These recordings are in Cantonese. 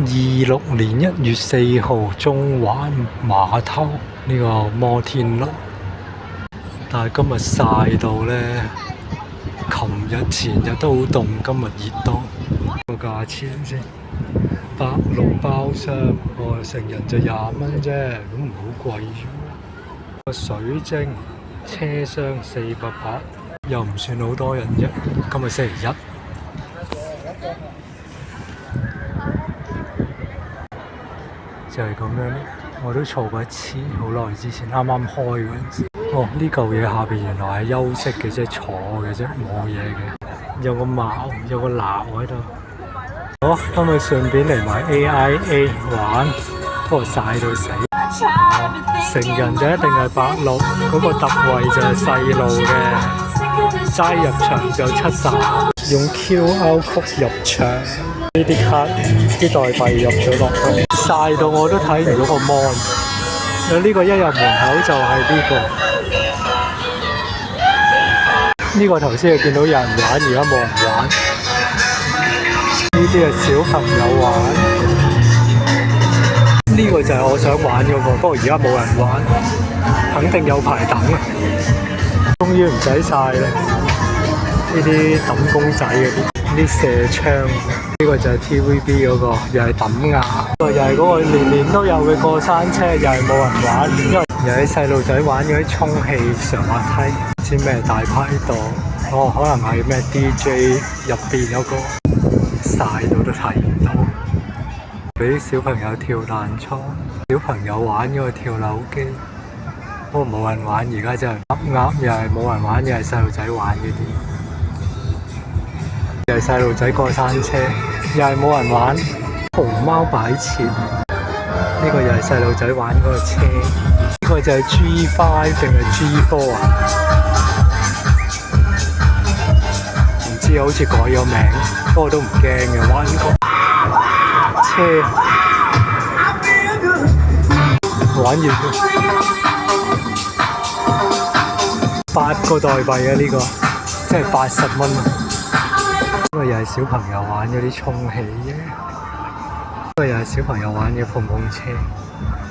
26年1月4號中環碼頭呢個摩天輪，但係今日曬到咧，琴日前日都好凍，今日熱到。個價錢先，86包廂，成人就20蚊啫，咁唔好貴啫。個水晶車廂480，又唔算好多人啫。今日星期一。就係咁樣，我都坐過一次，好耐之前，啱啱開嗰陣時。哦，呢嚿嘢下邊原來係休息嘅啫，坐嘅啫，冇嘢嘅。有個矛，有個鬧喺度。好，今日順便嚟埋 AIA 玩，不過曬到死。成人就一定係86，嗰個特惠就係細路嘅，齋入場就70，用 QR code 入場。呢啲卡啲代幣入咗落去，曬到我都睇唔到個 mon。呢個一入門口就係呢個。呢個頭先係見到有人玩，而家冇人玩。呢啲係小朋友玩。呢個就係我想玩嗰個，不過而家冇人玩，肯定有排等啊！終於唔使曬啦。呢啲揼公仔嗰啲射槍。呢個就係 TVB 嗰個，又係揼牙。又係嗰個年年都有嘅過山車，又係冇人玩，因為又係細路仔玩嗰啲充氣上滑梯，唔知咩大排檔。哦，可能係咩 DJ 入邊嗰個，曬到都睇唔到。俾小朋友跳彈床，小朋友玩嗰個跳樓機，不過冇人玩。而家就係噏，又係冇人玩，又係細路仔玩嗰啲。又係細路仔過山車，又係冇人玩。熊貓擺設，呢個又係細路仔玩嗰個車。呢個就係 G5 定係 G4 啊？唔知啊，好似改咗名，不過都唔驚嘅，玩過車。玩完8個代幣啊！呢個即係80蚊。呢個又係小朋友玩嗰啲充氣嘅，呢個又係小朋友玩嘅碰碰車。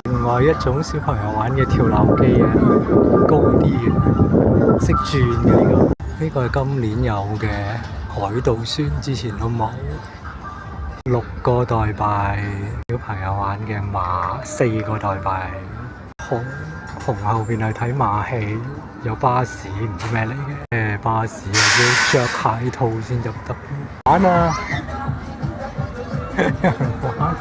另外一種小朋友玩嘅跳樓機啊，高啲嘅，識轉嘅呢個。呢個係今年有嘅海盜船，之前都冇。6個代幣，小朋友玩嘅馬，4個代幣。紅後邊係睇馬戲，有巴士，唔知咩嚟嘅。巴士要着鞋套先入得。玩啊！玩